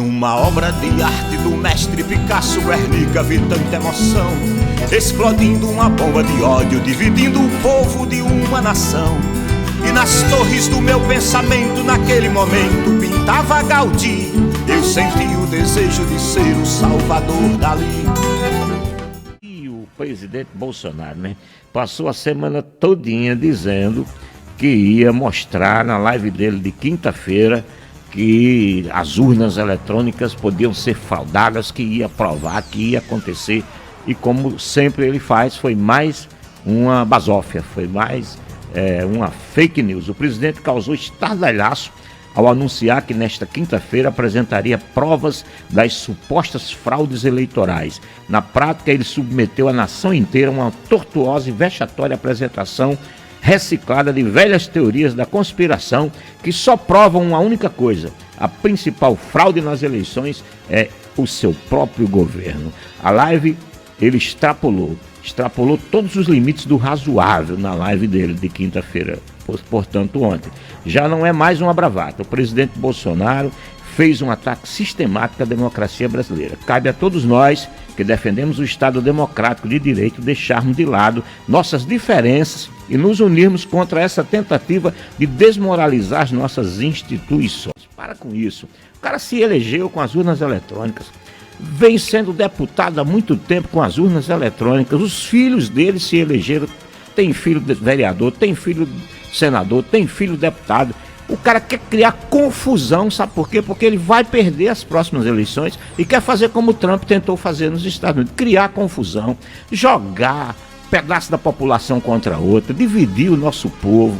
Numa obra de arte do mestre Picasso, Guernica, vi tanta emoção, explodindo uma bomba de ódio, dividindo o povo de uma nação. E nas torres do meu pensamento, naquele momento, pintava Gaudí. Eu senti o desejo de ser o salvador dali. E o presidente Bolsonaro, né, passou a semana todinha dizendo que ia mostrar na live dele de quinta-feira que as urnas eletrônicas podiam ser fraudadas, que ia provar, que ia acontecer. E como sempre ele faz, foi mais uma basófia, foi mais uma fake news. O presidente causou estardalhaço ao anunciar que nesta quinta-feira apresentaria provas das supostas fraudes eleitorais. Na prática, ele submeteu a nação inteira a uma tortuosa e vexatória apresentação reciclada de velhas teorias da conspiração que só provam uma única coisa: a principal fraude nas eleições é o seu próprio governo. A live, ele extrapolou todos os limites do razoável na live dele de quinta-feira, portanto ontem. Já não é mais uma bravata. O presidente Bolsonaro fez um ataque sistemático à democracia brasileira. Cabe a todos nós que defendemos o Estado democrático de direito deixarmos de lado nossas diferenças e nos unirmos contra essa tentativa de desmoralizar as nossas instituições. Para com isso. O cara se elegeu com as urnas eletrônicas, vem sendo deputado há muito tempo com as urnas eletrônicas, os filhos dele se elegeram, tem filho de vereador, tem filho de senador, tem filho de deputado. O cara quer criar confusão, sabe por quê? Porque ele vai perder as próximas eleições e quer fazer como o Trump tentou fazer nos Estados Unidos, criar confusão, jogar pedaço da população contra outra, dividir o nosso povo,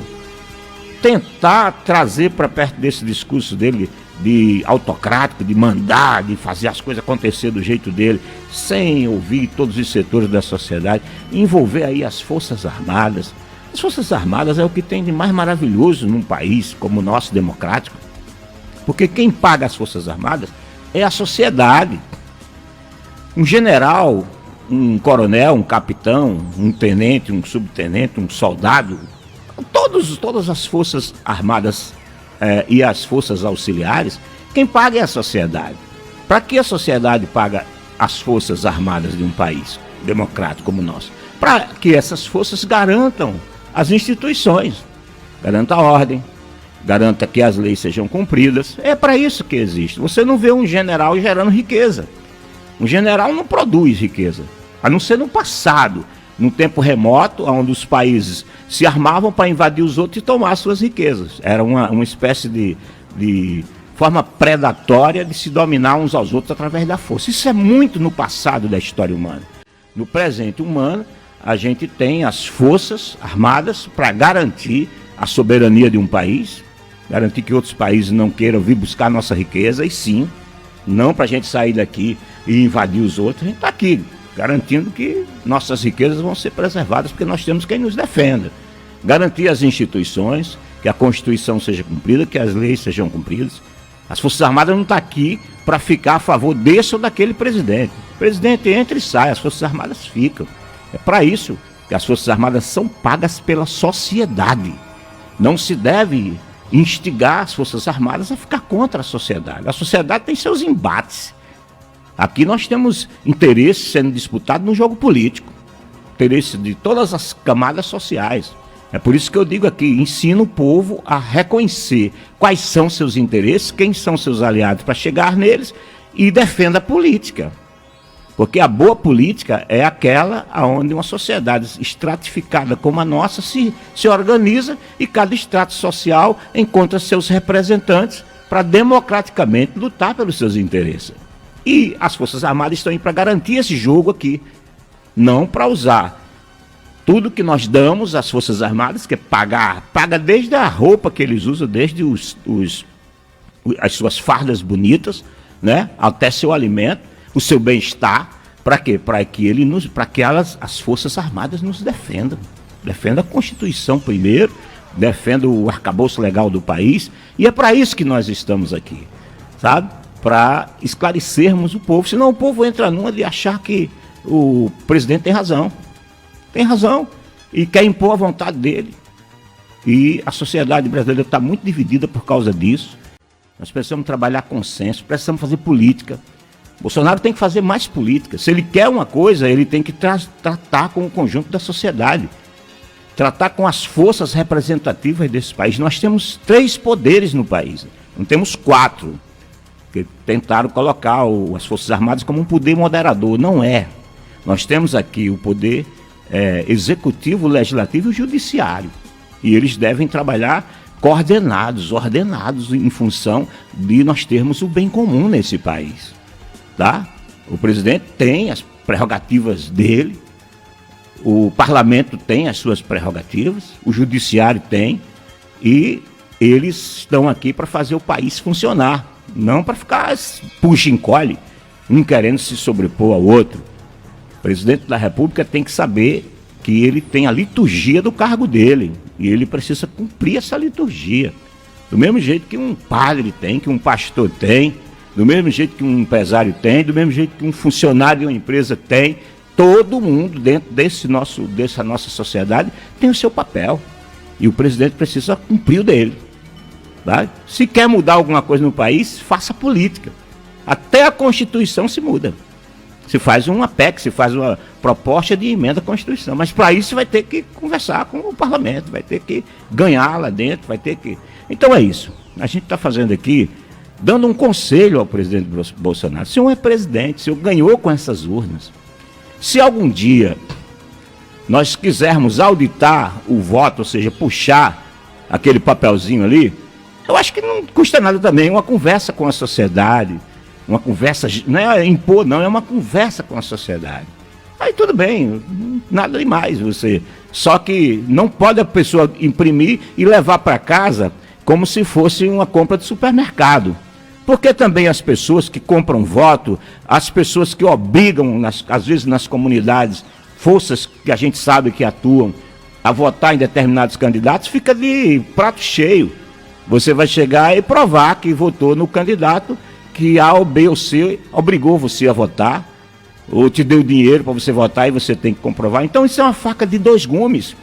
tentar trazer para perto desse discurso dele de autocrático, de mandar, de fazer as coisas acontecer do jeito dele, sem ouvir todos os setores da sociedade, envolver aí as Forças Armadas. As Forças Armadas é o que tem de mais maravilhoso num país como o nosso, democrático, porque quem paga as Forças Armadas é a sociedade. Um general, um coronel, um capitão, um tenente, um subtenente, um soldado, todas as Forças Armadas e as forças auxiliares, quem paga é a sociedade. Para que a sociedade paga as Forças Armadas de um país democrático como o nosso? Para que essas forças garantam as instituições, garanta a ordem, garanta que as leis sejam cumpridas. É para isso que existe. Você não vê um general gerando riqueza. Um general não produz riqueza, a não ser no passado, num tempo remoto, onde os países se armavam para invadir os outros e tomar suas riquezas. Era uma espécie de forma predatória de se dominar uns aos outros através da força. Isso é muito no passado da história humana. No presente humano, a gente tem as Forças Armadas para garantir a soberania de um país, garantir que outros países não queiram vir buscar nossa riqueza, e sim, não para a gente sair daqui e invadir os outros. A gente está aqui garantindo que nossas riquezas vão ser preservadas, porque nós temos quem nos defenda. Garantir as instituições, que a Constituição seja cumprida, que as leis sejam cumpridas. As Forças Armadas não estão aqui para ficar a favor desse ou daquele presidente. O presidente entra e sai, as Forças Armadas ficam. É para isso que as Forças Armadas são pagas pela sociedade. Não se deve instigar as Forças Armadas a ficar contra a sociedade. A sociedade tem seus embates. Aqui nós temos interesses sendo disputados no jogo político, interesses de todas as camadas sociais. É por isso que eu digo aqui, ensino o povo a reconhecer quais são seus interesses, quem são seus aliados para chegar neles, e defenda a política. Porque a boa política é aquela onde uma sociedade estratificada como a nossa se organiza e cada estrato social encontra seus representantes para democraticamente lutar pelos seus interesses. E as Forças Armadas estão aí para garantir esse jogo aqui, não para usar tudo que nós damos às Forças Armadas, que é paga desde a roupa que eles usam, desde as suas fardas bonitas, né, até seu alimento, o seu bem-estar. Para quê? Para que as Forças Armadas nos defendam. Defenda a Constituição primeiro, defenda o arcabouço legal do país, e é para isso que nós estamos aqui, sabe? Para esclarecermos o povo, senão o povo entra numa de achar que o presidente tem razão, e quer impor a vontade dele, e a sociedade brasileira está muito dividida por causa disso. Nós precisamos trabalhar consenso, precisamos fazer política. Bolsonaro tem que fazer mais política. Se ele quer uma coisa, ele tem que tratar com o conjunto da sociedade. Tratar com as forças representativas desse país. Nós temos 3 poderes no país, não temos 4. Que tentaram colocar as Forças Armadas como um poder moderador. Não é. Nós temos aqui o poder executivo, legislativo e judiciário. E eles devem trabalhar coordenados, ordenados, em função de nós termos o bem comum nesse país. Tá? O presidente tem as prerrogativas dele, o parlamento tem as suas prerrogativas, o judiciário tem, e eles estão aqui para fazer o país funcionar, não para ficar puxa e encolhe, um querendo se sobrepor ao outro. O presidente da República tem que saber que ele tem a liturgia do cargo dele, e ele precisa cumprir essa liturgia. Do mesmo jeito que um padre tem, que um pastor tem, do mesmo jeito que um empresário tem, do mesmo jeito que um funcionário de uma empresa tem, todo mundo dentro dessa nossa sociedade tem o seu papel. E o presidente precisa cumprir o dele. Tá? Se quer mudar alguma coisa no país, faça política. Até a Constituição se muda. Se faz uma PEC, se faz uma proposta de emenda à Constituição. Mas para isso vai ter que conversar com o parlamento, vai ter que ganhar lá dentro, vai ter que... Então é isso. A gente está fazendo aqui, dando um conselho ao presidente Bolsonaro. O senhor é presidente, o senhor ganhou com essas urnas. Se algum dia nós quisermos auditar o voto, ou seja, puxar aquele papelzinho ali, eu acho que não custa nada também, uma conversa com a sociedade, uma conversa, não é impor, não, é uma conversa com a sociedade. Aí tudo bem, nada demais você. Só que não pode a pessoa imprimir e levar para casa como se fosse uma compra de supermercado. Porque também as pessoas que compram voto, as pessoas que obrigam, às vezes nas comunidades, forças que a gente sabe que atuam, a votar em determinados candidatos, fica de prato cheio. Você vai chegar e provar que votou no candidato que A ou B ou C obrigou você a votar, ou te deu dinheiro para você votar e você tem que comprovar. Então isso é uma faca de 2 gumes.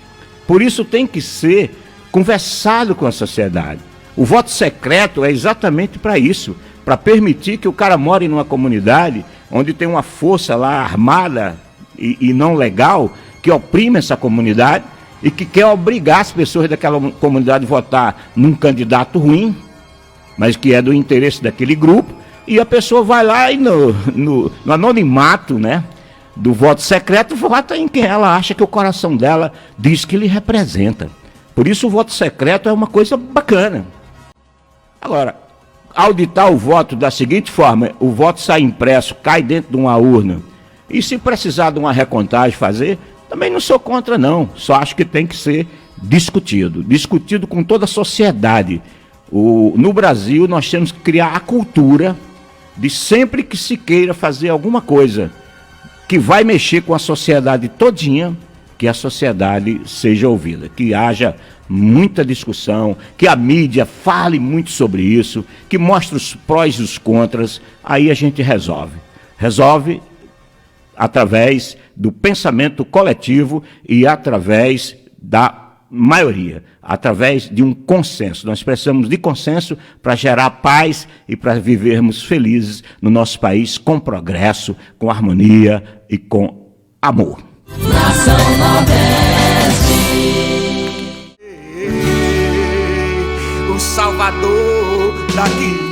Por isso tem que ser conversado com a sociedade. O voto secreto é exatamente para isso, para permitir que o cara more numa comunidade onde tem uma força lá armada e não legal, que oprime essa comunidade e que quer obrigar as pessoas daquela comunidade a votar num candidato ruim, mas que é do interesse daquele grupo, e a pessoa vai lá e no anonimato, né, do voto secreto, vota em quem ela acha que o coração dela diz que lhe representa. Por isso o voto secreto é uma coisa bacana. Agora, auditar o voto da seguinte forma: o voto sai impresso, cai dentro de uma urna, e se precisar de uma recontagem fazer, também não sou contra não, só acho que tem que ser discutido com toda a sociedade. No Brasil nós temos que criar a cultura de sempre que se queira fazer alguma coisa que vai mexer com a sociedade todinha, que a sociedade seja ouvida, que haja muita discussão, que a mídia fale muito sobre isso, que mostre os prós e os contras, aí a gente resolve através do pensamento coletivo e através da maioria, através de um consenso. Nós precisamos de consenso para gerar paz e para vivermos felizes no nosso país, com progresso, com harmonia e com amor. Nação Nordeste, o Salvador daqui.